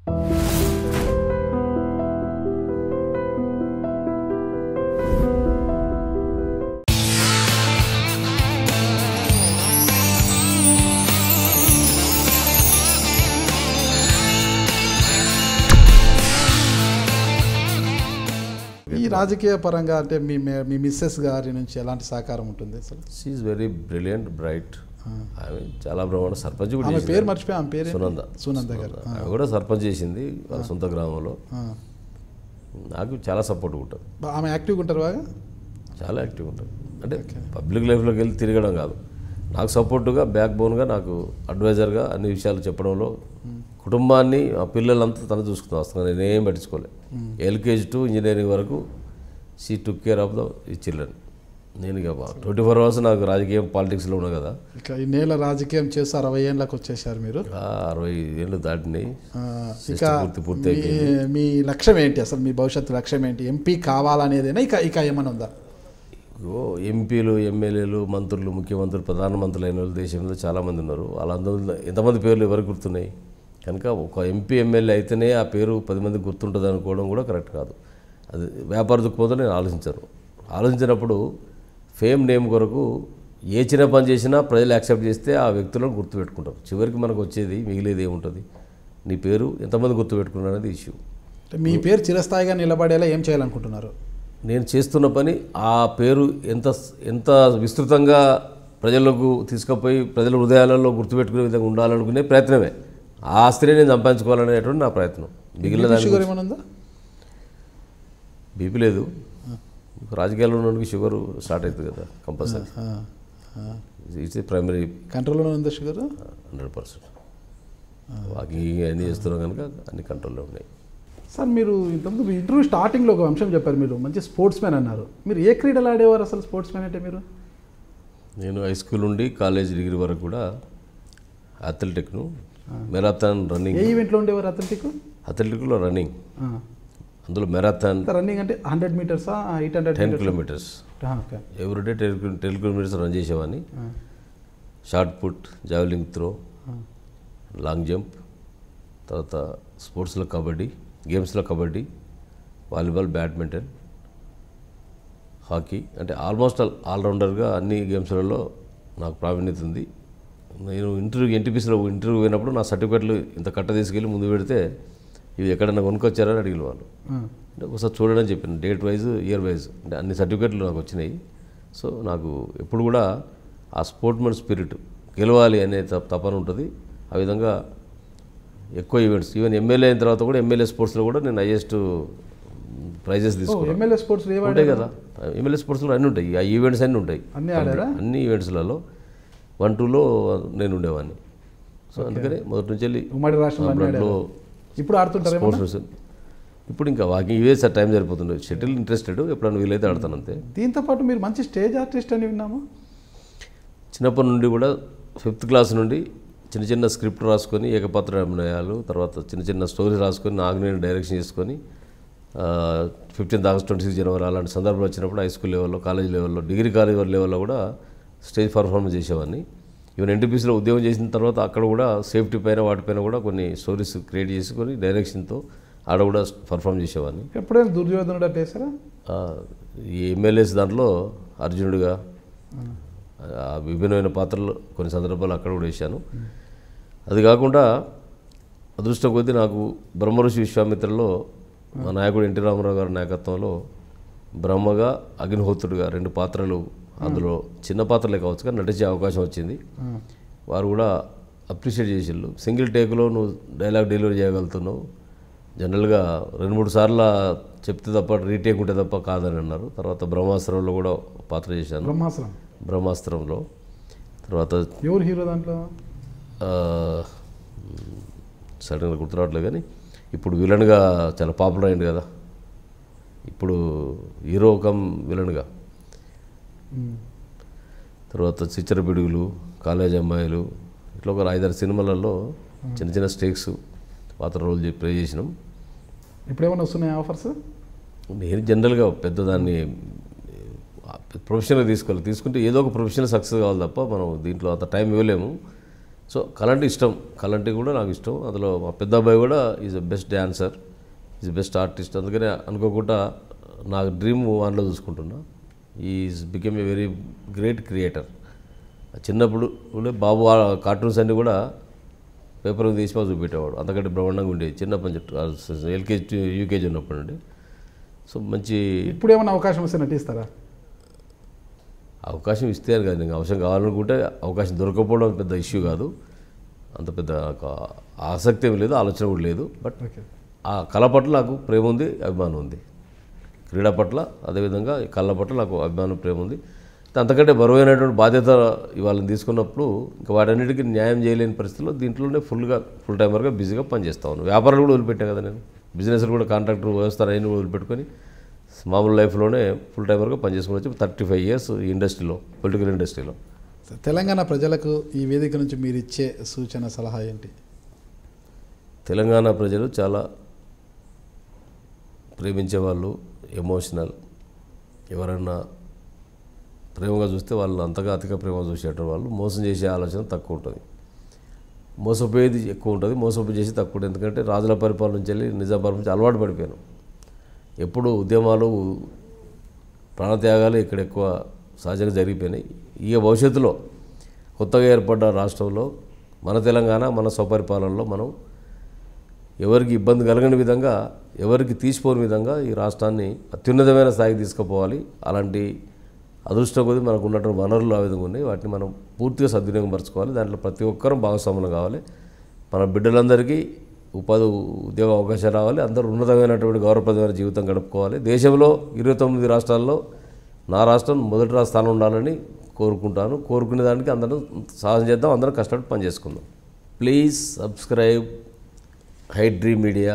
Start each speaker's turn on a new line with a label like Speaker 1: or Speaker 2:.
Speaker 1: ఈ రాజకీయ పరంగా అంటే మీ మిస్సెస్ గారి నుంచి ఎలాంటి సహకారం ఉంటుంది అసలు?
Speaker 2: She is very brilliant, bright. ఆమె చాలా బ్రహ్మాండ సర్పంచ్ కూడా.
Speaker 1: ఆమె పేరు మర్చిపోయి, ఆమె పేరు సునంద గారు.
Speaker 2: ఆమె కూడా సర్పంచ్ చేసింది వాళ్ళ సొంత గ్రామంలో. నాకు చాలా సపోర్ట్ ఉంటుంది.
Speaker 1: ఆమె యాక్టివ్గా ఉంటారు బాగా?
Speaker 2: చాలా యాక్టివ్గా ఉంటుంది. అంటే పబ్లిక్ లైఫ్లోకి వెళ్ళి తిరగడం కాదు, నాకు సపోర్టుగా బ్యాక్ బోన్గా, నాకు అడ్వైజర్గా అన్ని విషయాలు చెప్పడంలో, కుటుంబాన్ని ఆ పిల్లలంతా తను చూసుకుని వస్తున్నాను. నేనేం పట్టించుకోలేదు. ఎల్కేజీ టు ఇంజనీరింగ్ వరకు షీ టుక్ కేర్ ఆఫ్ ఈ చిల్డ్రన్. నేను ఇక 24 hours నాకు రాజకీయం పాలిటిక్స్లో ఉన్నా కదా.
Speaker 1: ఇక ఈ నేల రాజకీయం చేసి 60 ఏళ్ళకి వచ్చేసారు మీరు.
Speaker 2: 60 ఏళ్ళు దాటినాయి.
Speaker 1: ఇక మీ లక్ష్యం ఏంటి అసలు? మీ భవిష్యత్తు లక్ష్యం ఏంటి? ఎంపీ కావాలనేదేనా ఇక ఏమైనా ఉందా?
Speaker 2: ఎంపీలు, ఎమ్మెల్యేలు, మంత్రులు, ముఖ్యమంత్రులు, ప్రధానమంత్రులు అయిన వాళ్ళు దేశంలో చాలామంది ఉన్నారు. వాళ్ళందరూ ఎంతమంది పేర్లు ఎవరికి గుర్తున్నాయి? కనుక ఒక ఎంపీ, ఎమ్మెల్యే అయితేనే ఆ పేరు 10 మందికి గుర్తుంటుంది అనుకోవడం కూడా కరెక్ట్ కాదు. అది వ్యాపార దృక్పథం నేను ఆలోచించినప్పుడు ఫేమ్ నేమ్ కొరకు ఏ చిన్న పని చేసినా ప్రజలు యాక్సెప్ట్ చేస్తే ఆ వ్యక్తులను గుర్తుపెట్టుకుంటారు. చివరికి మనకు వచ్చేది మిగిలేది ఏముంటుంది? నీ పేరు ఎంతమంది గుర్తుపెట్టుకున్నారు అనేది ఇష్యూ.
Speaker 1: మీ పేరు చిరస్థాయిగా నిలబడేలా ఏం చేయాలనుకుంటున్నారు?
Speaker 2: నేను చేస్తున్న పని ఆ పేరు ఎంత విస్తృతంగా ప్రజలకు తీసుకుపోయి ప్రజల హృదయాలలో గుర్తుపెట్టుకునే విధంగా ఉండాలనుకునే ప్రయత్నమే. ఆ ఆస్తిని నేను సంపాదించుకోవాలనేటువంటి నా ప్రయత్నం. మిగిలిన
Speaker 1: షుగర్ ఏమైనా ఉందా?
Speaker 2: బీపీ లేదు. రాజకీయాల్లో ఉన్నోడికి షుగర్ స్టార్ట్ అవుతుంది కదా కంపల్సరీ. It's primary.
Speaker 1: కంట్రోల్లో ఉందా షుగర్?
Speaker 2: 100%. వాకింగ్ అన్నీ చేస్తున్నాం కనుక అన్ని కంట్రోల్లో ఉన్నాయి.
Speaker 1: సార్, మీరు ఇంతకుముందు ఇంటర్వ్యూ స్టార్టింగ్లో ఒక అంశం చెప్పారు, మీరు మంచి స్పోర్ట్స్ మ్యాన్ అన్నారు. మీరు ఏ క్రీడలు ఆడేవారు అసలు? స్పోర్ట్స్ మ్యాన్ అంటే మీరు?
Speaker 2: నేను హై స్కూల్ నుండి కాలేజ్ డిగ్రీ వరకు కూడా అథ్లెటిక్ను, మెరాథాన్, రన్నింగ్.
Speaker 1: ఏ ఈవెంట్లో ఉండేవారు?
Speaker 2: అథ్లెటిక్లో రన్నింగ్, అందులో మెరాథాన్.
Speaker 1: రన్నింగ్ అంటే 100 మీటర్సా?
Speaker 2: 10 kilometers ఎవ్రీడే 10 kilometers రన్ చేసేవాడిని. Shot put, javelin throw, long jump, తర్వాత స్పోర్ట్స్లో కబడ్డీ, గేమ్స్లో కబడ్డీ, వాలీబాల్, బ్యాడ్మింటన్, హాకీ. అంటే ఆల్మోస్ట్ ఆల్రౌండర్గా అన్ని గేమ్స్లలో నాకు ప్రావీణ్యత ఉంది. నేను ఎన్టీపీసీలో ఇంటర్వ్యూ పోయినప్పుడు నా సర్టిఫికెట్లు ఇంత కట్ట తీసుకెళ్ళి ముందు పెడితే ఇవి ఎక్కడన్నా కొనుక్కొచ్చారని అడిగిన వాళ్ళు. అంటే ఒకసారి చూడడం చెప్పాను, డేట్ వైజ్, ఇయర్ వైజ్. అంటే అన్ని సర్టిఫికెట్లు నాకు వచ్చినాయి. సో నాకు ఎప్పుడు కూడా ఆ స్పోర్ట్మెన్ స్పిరిట్, గెలవాలి అనే తపన ఉంటుంది. ఆ విధంగా ఎక్కువ ఈవెంట్స్, ఈవెన్ ఎమ్మెల్యే అయిన తర్వాత కూడా ఎమ్మెల్యే స్పోర్ట్స్లో కూడా నేను హైయెస్ట్ ప్రైజెస్ తీసుకున్నాను.
Speaker 1: ఎమ్మెల్యే స్పోర్ట్స్
Speaker 2: ఉంటాయి కదా, ఎమ్మెల్యే స్పోర్ట్స్లో అన్నీ ఉంటాయి. ఆ ఈవెంట్స్ అన్నీ ఉంటాయి. అన్ని ఈవెంట్స్లలో 1, 2లో నేను ఉండేవాడిని. సో అందుకని మొదటి నుంచి వెళ్ళి
Speaker 1: ఉమ్మడి రాష్ట్రంలో ఇప్పుడు ఆడుతుంటారు
Speaker 2: స్పోర్ట్స్. ఇప్పుడు ఇంకా వాకింగ్ ఇవే సార్ టైం సరిపోతుంది. షటిల్ ఇంట్రెస్టెడ్, ఎప్పుడన్నా వీలైతే ఆడతాను అంతే.
Speaker 1: దీంతో పాటు మీరు మంచి స్టేజ్ ఆర్టిస్ట్ అని విన్నాము.
Speaker 2: చిన్నప్పటి నుండి కూడా 5th క్లాస్ నుండి చిన్న స్క్రిప్ట్ రాసుకొని, ఏకపాత్ర అభినయాలు, తర్వాత చిన్న స్టోరీస్ రాసుకొని, నాకు నేను డైరెక్షన్ చేసుకొని 15th August 26 January అలాంటి సందర్భాలు వచ్చినప్పుడు హై స్కూల్ లెవెల్లో, కాలేజ్ లెవెల్లో, డిగ్రీ కాలేజ్ లెవెల్లో కూడా స్టేజ్ పర్ఫార్మెన్స్ చేసేవాడిని. ఈవెన్ ఎన్టీపీసీలో ఉద్యోగం చేసిన తర్వాత అక్కడ కూడా సేఫ్టీ పైన వాటిపైన కూడా కొన్ని స్టోరీస్ క్రియేట్ చేసుకొని డైరెక్షన్తో ఆడ కూడా పర్ఫామ్ చేసేవాడిని.
Speaker 1: ఎప్పుడైనా దుర్యోధనుడు అంటే వేసారా?
Speaker 2: ఈ ఎమ్మెల్యేస్ దాంట్లో అర్జునుడిగా విభిన్నమైన పాత్రలు కొన్ని సందర్భాలు అక్కడ కూడా వేశాను. అది కాకుండా అదృష్టం కొద్దీ నాకు బ్రహ్మఋషి విశ్వామిత్రలో మా నాయకుడు ఎన్టీ రామారావు గారి నాయకత్వంలో బ్రహ్మగా, అగ్నిహోత్రుడిగా 2 పాత్రలు, అందులో చిన్న పాత్రలే కావచ్చు కానీ నటించే అవకాశం వచ్చింది. వారు కూడా అప్రిషియేట్ చేసిళ్ళు. సింగిల్ టేక్లో నువ్వు డైలాగ్ డెలివరీ చేయగలుగుతున్నావు, జనరల్గా 2-3 సార్లు చెప్తే తప్ప రీటేక్ ఉంటే తప్ప కాదని అన్నారు. తర్వాత బ్రహ్మాస్త్రంలో కూడా పాత్ర చేశాను. బ్రహ్మాస్త్రంలో తర్వాత
Speaker 1: ఎవరు హీరో దాంట్లో?
Speaker 2: సడన్గా గుర్తురావట్లేదు కానీ ఇప్పుడు విలన్గా చాలా పాపులర్ అయింది కదా, ఇప్పుడు హీరో కమ్ విలన్గా. తర్వాత చిచ్చర పిడుగులు, కాలేజ్ అమ్మాయిలు, ఇట్లా ఒక 5-6 సినిమాలలో చిన్న స్టేక్స్ పాత్ర రోల్ ప్లే చేసినాం.
Speaker 1: ఇప్పుడేమైనా వస్తున్నాయి ఆఫర్స్?
Speaker 2: నేను జనరల్గా పెద్దదాన్ని ప్రొఫెషనల్గా తీసుకుంటే ఏదో ఒక ప్రొఫెషనల్ సక్సెస్ కావాలి తప్ప మనం దీంట్లో అంత టైం ఇవ్వలేము. సో కలంటి ఇష్టం, కలంటి కూడా నాకు ఇష్టం. అందులో మా పెద్ద అబ్బాయి కూడా is the best dancer, is best artist. అందుకనే అనుకోకుండా నాకు డ్రీమ్ వాన్లో చూసుకుంటున్నా. Is become a very great creator. చిన్నప్పుడు బాబు కార్టూన్స్ అన్నీ కూడా పేపర్ తీసి మాకు చూపెట్టేవాడు. అంతకంటే బ్రహ్మాండంగా ఉండేది చిన్నప్పటి నుంచి, ఎల్కేజీ యూకేజీ ఉన్నప్పటి నుండి. సో మంచి.
Speaker 1: ఇప్పుడు ఏమైనా అవకాశం వస్తే నటిస్తారా?
Speaker 2: అవకాశం ఇస్తే అని కాదు, అవసరం కావాలనుకుంటే అవకాశం దొరకపోవడం పెద్ద ఇష్యూ కాదు. అంత పెద్ద ఆసక్తి ఏమి లేదు, ఆలోచన కూడా లేదు. బట్ ఆ కళ పట్ల నాకు ప్రేమ ఉంది, అభిమానం ఉంది. క్రీడ పట్ల అదేవిధంగా కళ పట్ల నాకు అభిమానం, ప్రేమ ఉంది. అంతకంటే బరువైనటువంటి బాధ్యత ఇవాళ తీసుకున్నప్పుడు ఇంకా వాటన్నిటికీ న్యాయం చేయలేని పరిస్థితుల్లో దీంట్లోనే ఫుల్ టైమర్గా బిజీగా పనిచేస్తా ఉన్నాను. వ్యాపారాలు కూడా వదిలిపెట్టాను కదా నేను, బిజినెస్లు కూడా కాంట్రాక్టర్ వ్యవస్థ అయినా వదిలిపెట్టుకొని మామూలు లైఫ్లోనే ఫుల్ టైమర్గా పనిచేసుకుని వచ్చి 35 years ఈ ఇండస్ట్రీలో, పొలిటికల్ ఇండస్ట్రీలో.
Speaker 1: తెలంగాణ ప్రజలకు ఈ వేదిక నుంచి మీరు ఇచ్చే సూచన, సలహా ఏంటి?
Speaker 2: తెలంగాణ ప్రజలు చాలా ప్రేమించేవాళ్ళు, ఎమోషనల్. ఎవరన్నా ప్రేమగా చూస్తే వాళ్ళని అంతగా అతిగా ప్రేమగా చూసేటువంటి వాళ్ళు. మోసం చేసే ఆలోచన తక్కువ ఉంటుంది, మోసపోయేది ఎక్కువ ఉంటుంది, మోసపోయి చేసి తక్కువ ఉంటుంది. ఎందుకంటే రాజుల పరిపాలన నుంచి వెళ్ళి నిజాం నుంచి అలవాటు పడిపోయాను. ఎప్పుడు ఉద్యమాలు, ప్రాణత్యాగాలు ఇక్కడ ఎక్కువ సహజంగా జరిగిపోయినాయి. ఈ భవిష్యత్తులో కొత్తగా ఏర్పడ్డ రాష్ట్రంలో మన తెలంగాణ, మన స్వపరిపాలనలో మనం ఎవరికి ఇబ్బంది కలగని విధంగా, ఎవరికి తీసిపోని విధంగా ఈ రాష్ట్రాన్ని అత్యున్నతమైన స్థాయికి తీసుకుపోవాలి. అలాంటి అదృష్టం కొద్ది మనకు ఉన్నటువంటి వనరులు ఆ విధంగా ఉన్నాయి. వాటిని మనం పూర్తిగా సద్వినియోగం పరచుకోవాలి. దాంట్లో ప్రతి ఒక్కరూ భాగస్వాములు కావాలి. మన బిడ్డలందరికీ ఉపాధి, ఉద్యోగ అవకాశాలు రావాలి. అందరూ ఉన్నతమైనటువంటి గౌరవప్రదమైన జీవితం గడుపుకోవాలి. దేశంలో 29 రాష్ట్రాల్లో నా రాష్ట్రం మొదటి స్థానం ఉండాలని కోరుకుంటాను. కోరుకునే దానికి అందరం సాహసం చేద్దాం, అందరం కష్టపడి పనిచేసుకుందాం. Please subscribe Hi Dream media.